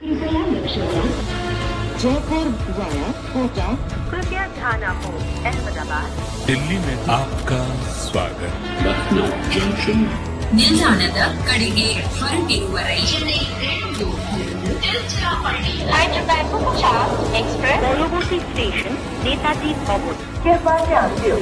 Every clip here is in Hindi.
कृपया लक्ष दें। जयपुर वाया कोटा। कृपया ध्यान आपको अहमदाबाद दिल्ली में आपका स्वागत। लखनऊ जंक्शन ನಿಲ್ದಾಣದ ಕಡೆಗೆ ಹೊರಟಿರುವವರೇ पॉलोबोसी स्टेशन नेताजी भवन कृपया ध्यान दो।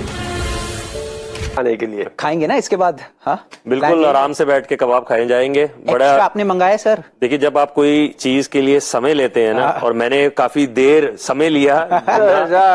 खाने के लिए खाएंगे ना इसके बाद? हाँ बिल्कुल आराम से बैठ के कबाब खाए जाएंगे। बड़ा आपने मंगाया सर? देखिए, जब आप कोई चीज के लिए समय लेते हैं ना, और मैंने काफी देर समय लिया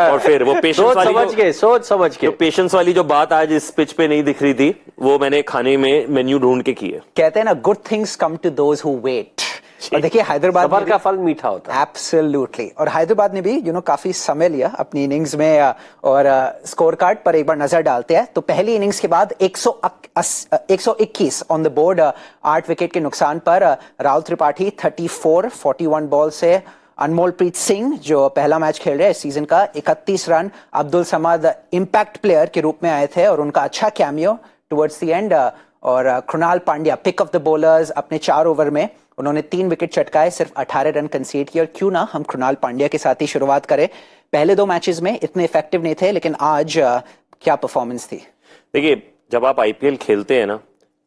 और फिर वो पेशेंस वाली सोच समझ के जो पेशेंस वाली जो बात आज इस पिच पे नहीं दिख रही थी, वो मैंने खाने में मेन्यू ढूंढ के की है। कहते हैं ना, good things come to those who wait. और देखिए हैदराबाद सबर का फल मीठा होता है। एब्सोल्युटली। और हैदराबाद ने भी काफी समय लिया अपनी इनिंग्स में, और स्कोर कार्ड पर एक बार नजर डालते हैं तो पहली इनिंग्स के बाद 121 ऑन द बोर्ड, 8 विकेट के नुकसान पर राहुल त्रिपाठी 41 बॉल से, अनमोलप्रीत सिंह जो पहला मैच खेल रहे हैं इस सीजन का 31 run, Abdul Samad impact player के रूप में आए थे और उनका अच्छा कैमियो टुवर्ड्स द एंड, और Krunal Pandya pick of the bowlers अपने 4 ओवर में उन्होंने 3 विकेट चटकाए, सिर्फ 18 रन कंसीड किए। और क्यों ना हम कृणाल पांड्या के साथ ही शुरुआत करें। पहले 2 मैचेस में इतने इफेक्टिव नहीं थे, लेकिन आज क्या परफॉर्मेंस थी। देखिए, जब आप आईपीएल खेलते हैं ना,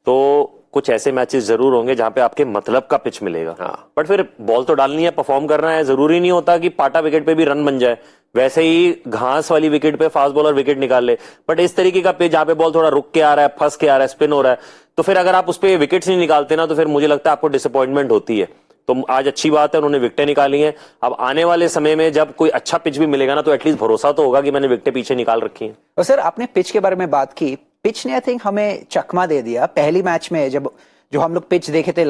तो कुछ ऐसे मैचेस जरूर होंगे जहां पे आपके मतलब का पिच मिलेगा। बट फिर बॉल तो डालनी है, परफॉर्म करना है। जरूरी नहीं होता कि पाटा विकेट पे भी रन बन जाए। वैसे ही घास वाली विकेट पे फास्ट बॉलर विकेट निकाल ले, बट इस तरीके का पिच जहां पे बॉल थोड़ा रुक के आ रहा है, फंस के आ रहा है, स्पिन हो रहा है, तो फिर अगर आप उस पे विकेट्स नहीं निकालते ना, तो फिर मुझे लगता है आपको डिसअपॉइंटमेंट होती है। तो आज अच्छी बात है, उन्होंने विकेटें निकाली हैं। अब आने वाले समय में जब कोई अच्छा पिच भी मिलेगा ना, तो एटलीस्ट भरोसा तो होगा कि मैंने विकेटें पीछे निकाल रखी हैं। और सर, आपने पिच के बारे में बात की। पिच ने आई थिंक हमें चकमा दे दिया पहली मैच में, जब जो हम लोग पिच देखे थे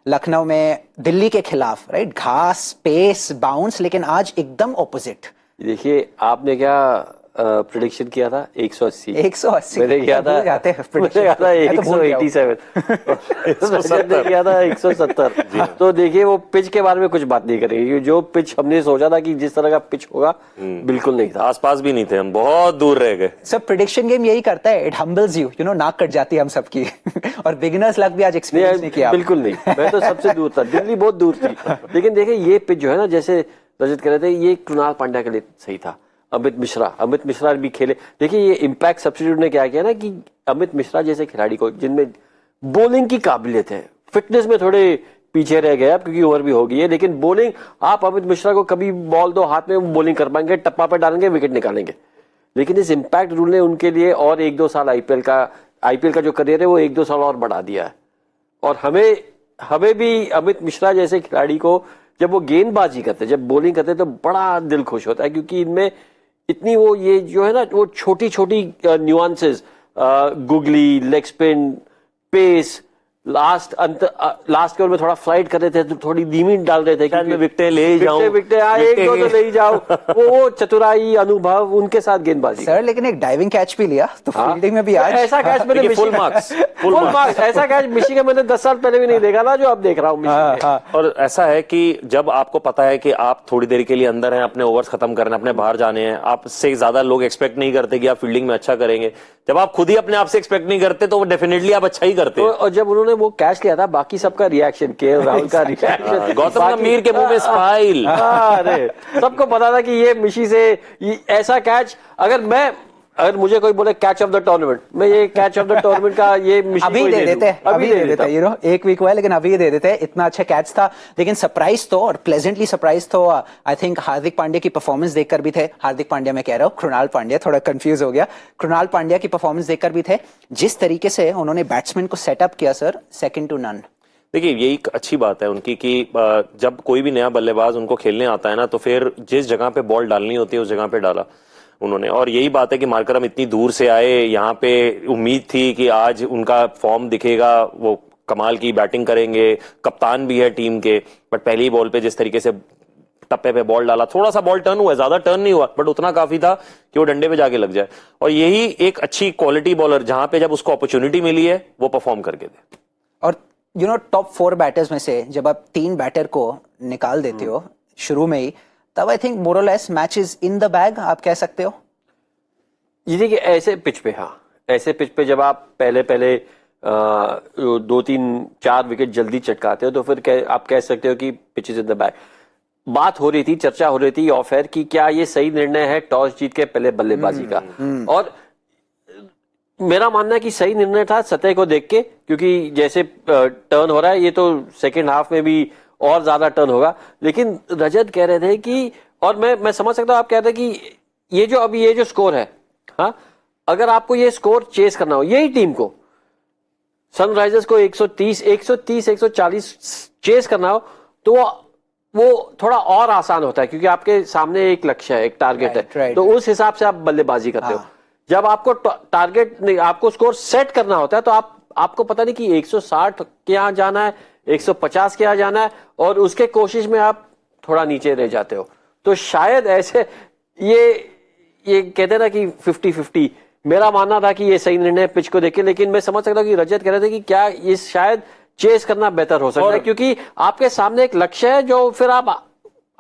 लखनऊ में दिल्ली के खिलाफ, राइट? घास, पेस, बाउंस, लेकिन आज एकदम ऑपोजिट। देखिए, आपने क्या प्रेडिक्शन किया था? 180 मैंने किया था 187 किया था 170। तो देखिए, वो पिच के बारे में कुछ बात नहीं करेंगे। जो पिच हमने सोचा था कि जिस तरह का पिच होगा, बिल्कुल नहीं था। आसपास भी नहीं थे, हम बहुत दूर रह गए। सब प्रेडिक्शन गेम यही करता है, इट हम्बल्स यू, नाक कट जाती है हम सबकी। और बिगिनर्स लक भी आज एक्सपीरियंस नहीं किया। बिल्कुल नहीं, मैं तो सबसे दूर था, दिल्ली बहुत दूर थी। लेकिन देखिए, ये पिच जो है ना, जैसे रजत कह रहे थे, ये कृणाल पांड्या के लिए सही था। अमित मिश्रा भी खेले। देखिए, ये इम्पैक्ट सब्स्टिट्यूट ने क्या किया ना, कि अमित मिश्रा जैसे खिलाड़ी को, जिनमें बॉलिंग की काबिलियत है, फिटनेस में थोड़े पीछे रह गए अब क्योंकि ओवर भी हो गई है, लेकिन बॉलिंग आप अमित मिश्रा को कभी बॉल दो हाथ में, बॉलिंग कर पाएंगे, टप्पा पे डालेंगे, विकेट निकालेंगे। लेकिन इस इम्पैक्ट रूल ने उनके लिए और 1-2 साल आईपीएल का जो करियर है, वो 1-2 साल और बढ़ा दिया है। और हमें भी अमित मिश्रा जैसे खिलाड़ी को, जब वो गेंदबाजी करते, जब बॉलिंग करते, तो बड़ा दिल खुश होता है, क्योंकि इनमें इतनी वो ये जो है ना, वो छोटी छोटी nuances, googly, leg spin, pace, last के ओवर में थोड़ा फ्लाइट कर रहे थे, तो थोड़ी धीमी डाल रहे थे, मैं विकेटें ले ही जाऊं, एक दो तो ले ही जाओ। वो चतुराई, अनुभव, उनके साथ गेंदबाजी। सर, लेकिन एक डाइविंग कैच भी लिया, तो फील्डिंग में भी आज ऐसा कैच मैंने फुल मार्क्स ऐसा कैच मिशिगन मैंने 10 साल पहले भी नहीं देखा ना, जो अब देख रहा हूँ। और ऐसा है कि जब आपको पता है कि आप थोड़ी देर के लिए अंदर हैं, अपने ओवर्स खत्म करने, अपने बाहर जाने हैं, आपसे ज्यादा लोग एक्सपेक्ट नहीं करते कि आप फील्डिंग में अच्छा करेंगे। जब आप खुद ही अपने आप से एक्सपेक्ट नहीं करते, तो वो डेफिनेटली आप अच्छा ही करते हैं। और जब उन्होंने वो कैच लिया था, बाकी सबका रिएक्शन, के राहुल का रिएक्शन, गौतम गंभीर के मुंह में स्माइल, अरे सबको पता था कि ये मिशी से ऐसा कैच, अगर मुझे कोई बोले कैच ऑफ द टूर्नामेंट, मैं ये कैच ऑफ द टूर्नामेंट का ये मिशी अभी दे देते, एक वीक हुआ है, लेकिन अभी दे देते। इतना अच्छा कैच था। लेकिन सरप्राइज तो, और प्लेजेंटली सरप्राइज तो आई थिंक हार्दिक पांड्या की परफॉर्मेंस देखकर भी थे। हार्दिक पांड्या मैं कह रहा हूँ, कृणाल पांड्या, थोड़ा कंफ्यूज हो गया। कृणाल पांड्या की परफॉर्मेंस देखकर भी थे। जिस तरीके से उन्होंने बैट्समैन को सेटअप किया सर, सेकंड टू नन। देखिए, यही एक अच्छी बात है उनकी कि जब कोई भी नया बल्लेबाज उनको खेलने आता है ना, तो फिर जिस जगह पे बॉल डालनी होती है, उस जगह पे डाला उन्होंने। और यही बात है कि मार्करम इतनी दूर से आए, यहाँ पे उम्मीद थी कि आज उनका फॉर्म दिखेगा, वो कमाल की बैटिंग करेंगे, कप्तान भी है टीम के। बट पहली बॉल पे जिस तरीके से टप्पे पे बॉल डाला, थोड़ा सा बॉल टर्न हुआ, ज्यादा टर्न नहीं हुआ, बट उतना काफी था कि वो डंडे पे जाके लग जाए। और यही एक अच्छी क्वालिटी बॉलर, जहां पे जब उसको अपॉर्चुनिटी मिली है, वो परफॉर्म करके दे। और टॉप 4 बैटर्स में से जब आप 3 बैटर को निकाल देते हो शुरू में ही, तब आई थिंक मोर और less match is in the bag, आप कह सकते हो। ये देखिए, ऐसे पिच पे, ऐसे पिच पे जब आप पहले 2-3-4 विकेट जल्दी चटकाते हो तो फिर आप कह सकते हो कि pitch is in the back. बात हो रही थी, चर्चा हो रही थी ऑफ एयर कि क्या ये सही निर्णय है टॉस जीत के पहले बल्लेबाजी का, और मेरा मानना है कि सही निर्णय था सतह को देख के, क्योंकि जैसे टर्न हो रहा है ये तो सेकेंड हाफ में भी और ज्यादा टर्न होगा। लेकिन रजत कह रहे थे कि, और मैं समझ सकता हूं, आप कह रहे थे कि ये जो स्कोर है, हाँ, अगर आपको ये स्कोर चेस करना हो, यही टीम को, सनराइजर्स को 140 चेस करना हो, तो वो थोड़ा और आसान होता है क्योंकि आपके सामने एक लक्ष्य है, एक टारगेट है, तो उस हिसाब से आप बल्लेबाजी करते हो। जब आपको टारगेट नहीं, आपको स्कोर सेट करना होता है, तो आपको पता नहीं कि 160 के यहाँ जाना है, 150 के यहाँ जाना है, और उसके कोशिश में आप थोड़ा नीचे रह जाते हो। तो शायद ऐसे ये कहते ना कि 50-50, मेरा मानना था कि ये सही निर्णय पिच को देखे, लेकिन मैं समझ सकता हूँ कि रजत कह रहे थे कि क्या ये शायद चेस करना बेहतर हो सकता है, क्योंकि आपके सामने एक लक्ष्य है जो फिर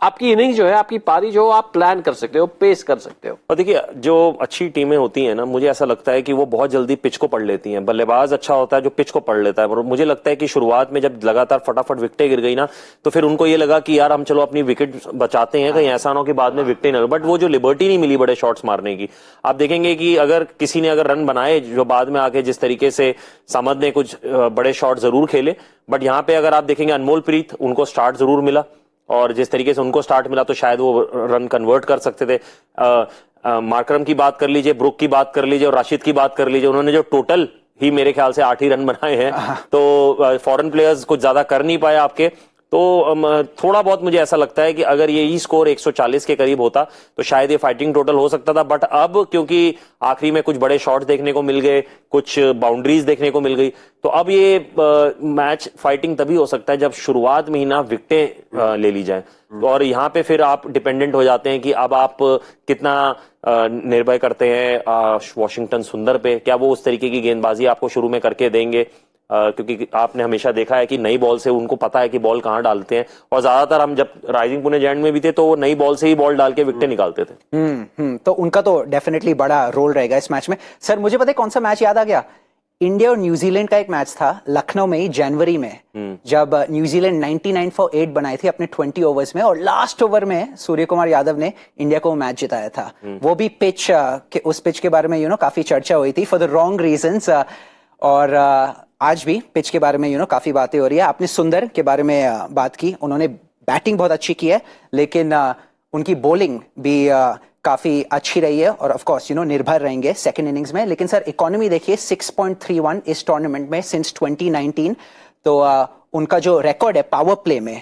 आपकी इनिंग जो है, आपकी पारी जो आप प्लान कर सकते हो, पेस कर सकते हो। और देखिए, जो अच्छी टीमें होती हैं ना, मुझे ऐसा लगता है कि वो बहुत जल्दी पिच को पढ़ लेती हैं। बल्लेबाज अच्छा होता है जो पिच को पढ़ लेता है, और मुझे लगता है कि शुरुआत में जब लगातार फटाफट विकेटें गिर गई ना, तो फिर उनको ये लगा कि यार हम चलो अपनी विकेट बचाते हैं, कहीं ऐसा ना हो कि बाद में विकेटें ना, बट वो जो लिबर्टी नहीं मिली बड़े शॉट्स मारने की। आप देखेंगे कि अगर किसी ने अगर रन बनाए जो बाद में आके, जिस तरीके से समद ने कुछ बड़े शॉट जरूर खेले, बट यहाँ पे अगर आप देखेंगे अनमोल प्रीत, उनको स्टार्ट जरूर मिला, और जिस तरीके से उनको स्टार्ट मिला तो शायद वो रन कन्वर्ट कर सकते थे। मार्करम की बात कर लीजिए, ब्रुक की बात कर लीजिए और राशिद की बात कर लीजिए, उन्होंने जो टोटल ही मेरे ख्याल से 8 ही रन बनाए हैं, तो फॉरेन प्लेयर्स कुछ ज्यादा कर नहीं पाए आपके। तो थोड़ा बहुत मुझे ऐसा लगता है कि अगर यही स्कोर 140 के करीब होता तो शायद ये फाइटिंग टोटल हो सकता था, बट अब क्योंकि आखिरी में कुछ बड़े शॉट देखने को मिल गए, कुछ बाउंड्रीज देखने को मिल गई, तो अब ये मैच फाइटिंग तभी हो सकता है जब शुरुआत में ही ना विकेटें ले ली जाए। और यहाँ पे फिर आप डिपेंडेंट हो जाते हैं कि अब आप कितना निर्भर करते हैं वॉशिंगटन सुंदर पे, क्या वो उस तरीके की गेंदबाजी आपको शुरू में करके देंगे, क्योंकि आपने हमेशा देखा है कि नई बॉल से उनको पता है कि बॉल कहां डालते हैं, और ज्यादातर हम जब राइजिंग पुणे जायंट में भी थे तो वो नई बॉल से ही बॉल डाल के विकेट निकालते थे। तो उनका तो डेफिनेटली बड़ा रोल रहेगा इस मैच में। सर मुझे पता है कौन सा मैच याद आ गया, इंडिया और न्यूजीलैंड का एक मैच था लखनऊ में ही जनवरी में, जब न्यूजीलैंड 99 for 8 बनाई थी अपने 20 ओवर्स में, और लास्ट ओवर में सूर्य कुमार यादव ने इंडिया को मैच जिताया था। वो भी पिच उस पिच के बारे में काफी चर्चा हुई थी फॉर द रॉन्ग रीजंस, और आज भी पिच के बारे में काफी बातें हो रही है। आपने सुंदर के बारे में बात की, उन्होंने बैटिंग बहुत अच्छी की है, लेकिन उनकी बॉलिंग भी काफी अच्छी रही है, और ऑफ कोर्स निर्भर रहेंगे सेकंड इनिंग्स में। लेकिन सर इकोनॉमी देखिए 6.31 इस टूर्नामेंट में सिंस 2019, तो उनका जो रिकॉर्ड है पावर प्ले में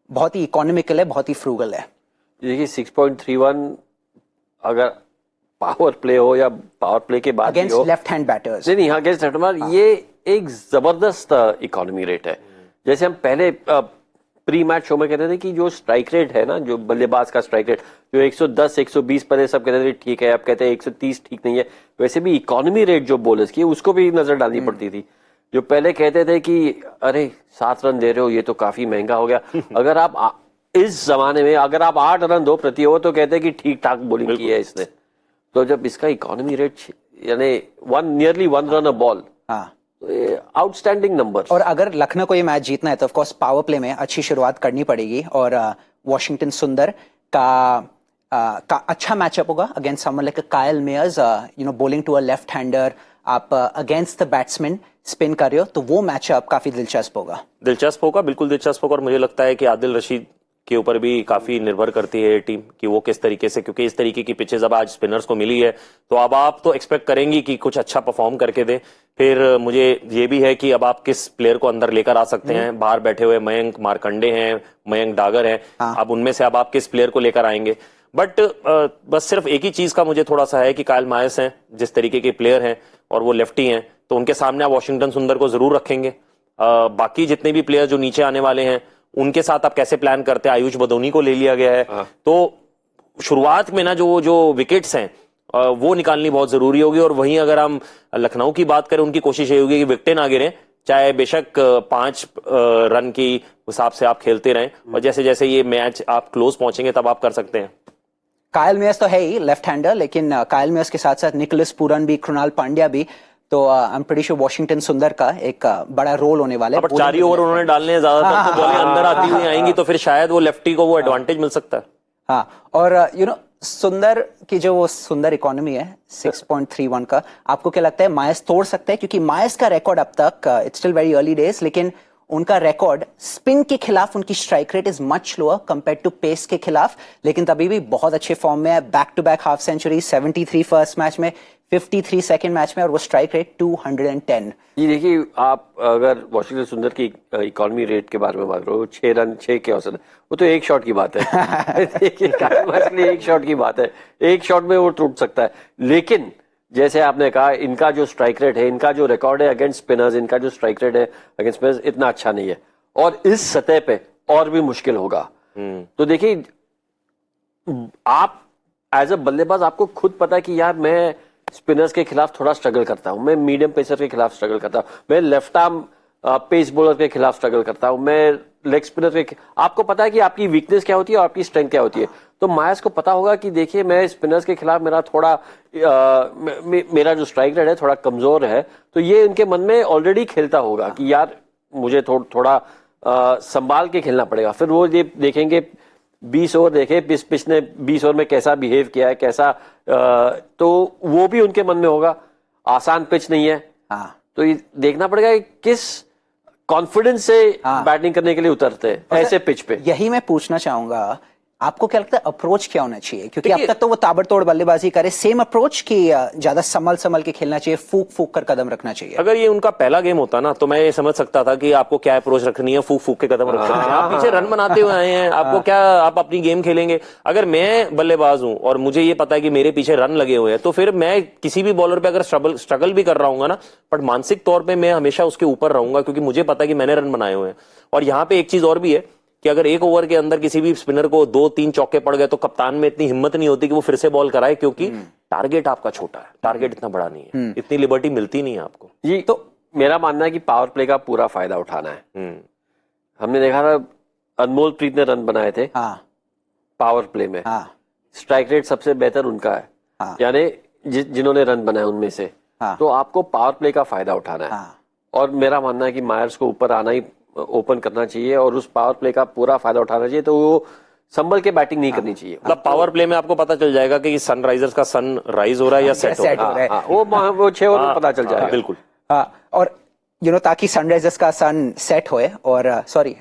बहुत ही इकोनॉमिकल है, बहुत ही फ्रूगल है। देखिए 6.31 अगर पावर प्ले हो या पावर प्ले के बाद अगेंस्ट लेफ्ट हैंड बैटर्स, नहीं अगेंस्ट लेफ्ट हैंड, ये एक जबरदस्त इकोनॉमी रेट है। जैसे हम पहले प्री मैच शो में कहते थे कि जो स्ट्राइक रेट है ना, जो बल्लेबाज का स्ट्राइक रेट जो 110 120 पहले सब कहते थे ठीक है, अब कहते हैं 130 ठीक नहीं है, वैसे भी इकोनॉमी रेट जो बॉलर्स की उसको भी नजर डालनी पड़ती थी। जो पहले कहते थे कि अरे 7 रन दे रहे हो, ये तो काफी महंगा हो गया। अगर आप इस जमाने में अगर आप 8 रन दो प्रति ओवर तो कहते हैं कि ठीक ठाक बॉलिंग की है इसने। तो जब इसका इकोनॉमी रेट यानी nearly 1 run a ball, outstanding number. और अगर लखनऊ को ये मैच जीतना है तो ऑफ कोर्स पावर प्ले में अच्छी शुरुआत करनी पड़ेगी, और वॉशिंगटन सुंदर का अच्छा मैचअप होगा against someone like Kyle Mayers, bowling to a left hander, आप अगेंस्ट द बैट्समैन स्पिन कर रहे हो, तो वो मैचअप काफी दिलचस्प होगा। बिल्कुल दिलचस्प होगा। और मुझे लगता है कि आदिल रशीद के ऊपर भी काफी निर्भर करती है टीम कि वो किस तरीके से, क्योंकि इस तरीके की पिचेस अब आज स्पिनर्स को मिली है, तो अब आप तो एक्सपेक्ट करेंगी कि कुछ अच्छा परफॉर्म करके दे। फिर मुझे ये भी है कि अब आप किस प्लेयर को अंदर लेकर आ सकते हैं। बाहर बैठे हुए मयंक मार्कंडे हैं, मयंक डागर हैं, अब उनमें से अब आप किस प्लेयर को लेकर आएंगे। बट बस सिर्फ एक ही चीज का मुझे थोड़ा सा है कि कायल मायस हैं, जिस तरीके के प्लेयर हैं और वो लेफ्टी हैं, तो उनके सामने आप वॉशिंगटन सुंदर को जरूर रखेंगे। बाकी जितने भी प्लेयर जो नीचे आने वाले हैं उनके साथ आप कैसे प्लान करते हैं। आयुष बदोनी को ले लिया गया है, तो शुरुआत में ना जो विकेट्स हैं वो निकालनी बहुत जरूरी होगी। और वहीं अगर हम लखनऊ की बात करें, उनकी कोशिश ये होगी कि विकेटें ना गिरें, चाहे बेशक 5 रन की हिसाब से आप खेलते रहें, और जैसे जैसे ये मैच आप क्लोज पहुंचेंगे तब आप कर सकते हैं। कायल मेयर्स तो है ही लेफ्ट हैंडर, लेकिन कायल मेयर्स के साथ साथ निकोलस पूरन भी, कृणाल पांड्या भी, तो I am pretty sure Washington सुंदर का एक बड़ा रोल होने वाला है। पर 4 ही ओवर उन्होंने डालने हैं, ज्यादातर तो बॉलें अंदर आती हुई आएंगी, तो फिर शायद वो लेफ्टी को वो एडवांटेज मिल सकता है। हाँ, और सुंदर की जो वो सुंदर इकोनॉमी है 6.31 का, आपको क्या लगता है मायस तोड़ सकता है? क्योंकि मायस का रिकॉर्ड अब तक it's still very early days, लेकिन उनका रिकॉर्ड स्पिन के खिलाफ उनकी strike rate is much lower compared to pace के खिलाफ, लेकिन तभी भी बहुत अच्छे फॉर्म में है। Back to back half century, 73 first match में, 53 सेकंड मैच में, और वो स्ट्राइक रेट 210। ये देखिए, आप अगर वॉशिंगटन सुंदर की इकोनॉमी रेट के बारे में बात करो, 6 रन 6 के औसत, वो तो एक शॉट की बात है। देखिए, एक शॉट की बात है, एक शॉट में वो टूट सकता है। लेकिन जैसे आपने कहा, इनका जो स्ट्राइक रेट है, इनका जो रिकॉर्ड है अगेंस्ट स्पिनर्स, इनका जो स्ट्राइक रेट है अगेंस्ट स्पिनर्स इतना अच्छा नहीं है, और इस सतह पे और भी मुश्किल होगा। तो देखिए, आप एज अ बल्लेबाज आपको खुद पता है कि यार मैं स्पिनर्स के खिलाफ थोड़ा स्ट्रगल करता हूं, मैं मीडियम पेसर के खिलाफ स्ट्रगल करता हूं, मैं लेफ्ट आर्म पेस बॉलर के खिलाफ स्ट्रगल करता हूं, मैं लेग स्पिनर के, आपको पता है कि आपकी वीकनेस क्या होती है और आपकी स्ट्रेंथ क्या होती है। तो मायस को पता होगा कि देखिए, मैं स्पिनर्स के खिलाफ मेरा थोड़ा मेरा जो स्ट्राइक रेट है थोड़ा कमजोर है, तो ये इनके मन में ऑलरेडी खेलता होगा कि यार मुझे थोड़ा संभाल के खेलना पड़ेगा। फिर वो ये देखेंगे 20 ओवर देखे, पिच ने 20 ओवर में कैसा बिहेव किया है, कैसा तो वो भी उनके मन में होगा। आसान पिच नहीं है, तो ये देखना पड़ेगा कि किस कॉन्फिडेंस से बैटिंग करने के लिए उतरते हैं ऐसे पिच पे। यही मैं पूछना चाहूंगा, आपको क्या लगता है अप्रोच क्या होना चाहिए? क्योंकि अब तक तो वो ताबड़तोड़ बल्लेबाजी करे, सेम अप्रोच की ज्यादा संभल के खेलना चाहिए, फूक कर कदम रखना चाहिए? अगर ये उनका पहला गेम होता ना, तो मैं ये समझ सकता था कि आपको क्या अप्रोच रखनी है, फूक के कदम रखना है। आप पीछे रन बनाते हुए आए हैं, आपको क्या, आप अपनी गेम खेलेंगे। अगर मैं बल्लेबाज हूं और मुझे ये पता है कि मेरे पीछे रन लगे हुए हैं, तो फिर मैं किसी भी बॉलर पे अगर स्ट्रगल भी कर रहा हूँ ना, बट मानसिक तौर पर मैं हमेशा उसके ऊपर रहूंगा, क्योंकि मुझे पता है कि मैंने रन बनाए हुए हैं। और यहाँ पे एक चीज और भी है कि अगर एक ओवर के अंदर किसी भी स्पिनर को 2-3 चौके पड़ गए, तो कप्तान में इतनी हिम्मत नहीं होती कि वो फिर से बॉल कराए, क्योंकि टारगेट आपका छोटा है, टारगेट इतना बड़ा नहीं है, इतनी लिबर्टी मिलती नहीं है आपको। जी, तो मेरा मानना है कि पावर प्ले का पूरा फायदा उठाना है। हमने देखा था अनमोल प्रीत ने रन बनाए थे पावर प्ले में, स्ट्राइक रेट सबसे बेहतर उनका है, यानी जिन्होंने रन बनाए उनमें से। तो आपको पावर प्ले का फायदा उठाना है, और मेरा मानना है कि मायर्स को ऊपर आना ही, ओपन करना चाहिए और उस पावर प्ले का पूरा फायदा उठाना चाहिए। तो वो संभल के बैटिंग नहीं करनी चाहिए। मतलब पावर प्ले में आपको पता चल जाएगा कि सनराइजर्स का सन राइज हो रहा है या सेट हो रहा है। वो 6 ओवर में पता चल जाएगा। बिल्कुल। और ताकि सनराइजर्स का सन सेट होए और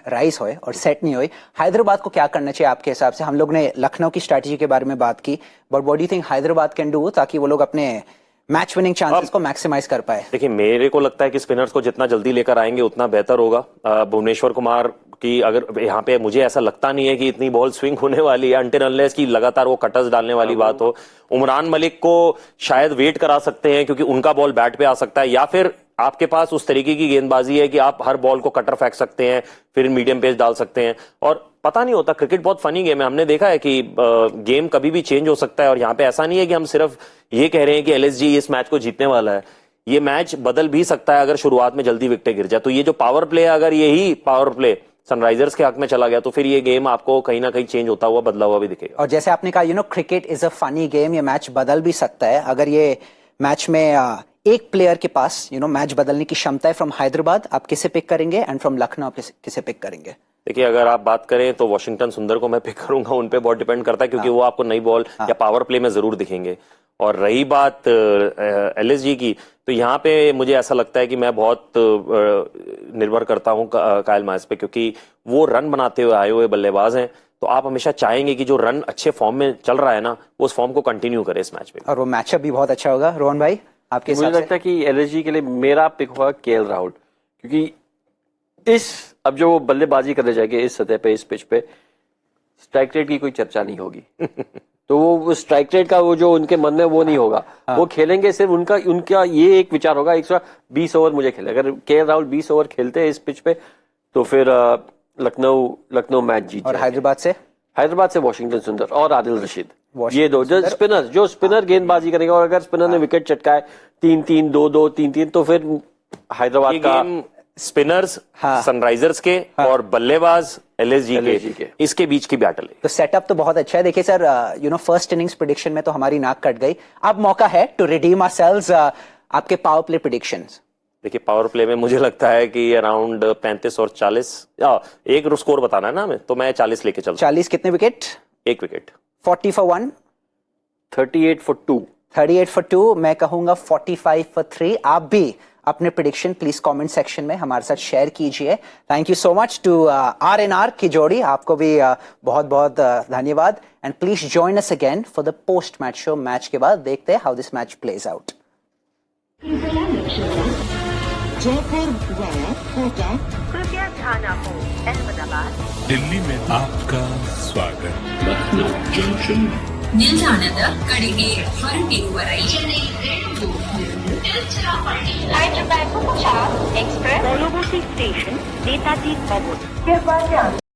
राइज होए और सेट नहीं होए, हैदराबाद को क्या करना चाहिए आपके हिसाब से? हम लोग ने लखनऊ की स्ट्रैटेजी के बारे में बात की, but what do you think Hyderabad can do ताकि वो लोग अपने मैच विनिंग चांसेस को मैक्सिमाइज कर पाए? देखिए, मेरे को लगता है कि स्पिनर्स को जितना जल्दी लेकर आएंगे उतना बेहतर होगा। भुवनेश्वर कुमार की अगर यहाँ पे, मुझे ऐसा लगता नहीं है कि इतनी बॉल स्विंग होने वाली है, अनटिल अनलेस की लगातार वो कटर्स डालने वाली बात हो। उमरान मलिक को शायद वेट करा सकते हैं, क्योंकि उनका बॉल बैट पे आ सकता है, या फिर आपके पास उस तरीके की गेंदबाजी है कि आप हर बॉल को कटर फेंक सकते हैं, फिर मीडियम पेस डाल सकते हैं। और पता नहीं होता, क्रिकेट बहुत फनी गेम है, हमने देखा है कि गेम कभी भी चेंज हो सकता है। और यहाँ पे ऐसा नहीं है कि हम सिर्फ ये कह रहे हैं कि एलएसजी इस मैच को जीतने वाला है, ये मैच बदल भी सकता है अगर शुरुआत में जल्दी विकेटें गिर जाए। तो ये जो पावर प्ले है, अगर यही पावर प्ले सनराइजर्स के हक में चला गया, तो फिर ये गेम आपको कहीं ना कहीं चेंज होता हुआ, बदला हुआ भी दिखेगा। और जैसे आपने कहा, cricket is a funny game, ये मैच बदल भी सकता है। अगर ये मैच में एक प्लेयर के पास मैच बदलने की क्षमता है फ्रॉम हैदराबाद, आप किसे पिक करेंगे? एंड फ्रॉम लखनऊ आप किसे पिक करेंगे? देखिए, अगर आप बात करें तो वॉशिंगटन सुंदर को मैं पिक करूंगा, उन पे बहुत डिपेंड करता है, क्योंकि वो आपको नई बॉल या पावर प्ले में जरूर दिखेंगे। और रही बात एलएसजी की, तो यहाँ पे मुझे ऐसा लगता है कि मैं बहुत निर्भर करता हूँ कायल मायस पे, क्योंकि वो रन बनाते हुए आए हुए बल्लेबाज हैं। तो आप हमेशा चाहेंगे कि जो रन अच्छे फॉर्म में चल रहा है ना, वो उस फॉर्म को कंटिन्यू करे इस मैच में, और वो मैचअप भी बहुत अच्छा होगा। रोहन भाई, आपके मुझे लगता है कि एलएसजी के लिए मेरा पिक होगा केएल राहुल, क्योंकि अब जो वो बल्लेबाजी करने जाएंगे इस सतह पे, इस पिच पे, स्ट्राइक रेट की कोई चर्चा नहीं होगी। तो वो स्ट्राइक रेट का वो जो उनके मन में वो नहीं होगा। वो खेलेंगे सिर्फ उनका ये एक विचार होगा, 120 ओवर मुझे खेले। अगर केएल राहुल 20 ओवर खेलते हैं इस पिच पे, तो फिर लखनऊ मैच जीत। और हैदराबाद से वॉशिंगटन सुंदर और आदिल रशीद, ये दो जो स्पिनर गेंदबाजी करेंगे। और अगर स्पिनर ने विकेट चटकाए 3-3, 2-2, 3-3, तो फिर हैदराबाद का स्पिनर्स सनराइजर्स के और बल्लेबाज एलएसजी के इसके बीच की बैटल है। तो सेटअप तो बहुत अच्छा है। देखिए सर, फर्स्ट इनिंग्स प्रेडिक्शन में तो हमारी नाक कट गई। अब मौका है टू रिडीम आवरसेल्व्स। आपके पावर प्ले प्रिडिक्शंस। देखिए पावर प्ले में मुझे लगता है कि अराउंड 35 और 40 एक स्कोर बताना है ना हमें, तो मैं 40 लेके चलता 40 कितने विकेट? हूं। एक विकेट। 40 for 1, 38 for 2। 38 for 2, मैं कहूंगा 45 for 3। आप भी अपने प्रिडिक्शन प्लीज कमेंट सेक्शन में हमारे साथ शेयर कीजिए। Thank you so much to RNR की जोड़ी, आपको भी बहुत बहुत धन्यवाद। And please join us again for the post match show. Match के बाद देखते हैं how this match plays out. Jaipur via Kota. कृपया ध्यान रखो, अहमदाबाद दिल्ली में आपका स्वागत। ನಿಲ್ದಾಣದ ಕಡೆಗೆ ಹೊರಟಿರುವರೈ Hyderabad Express, Doloboti Station, Netaji Bhavan.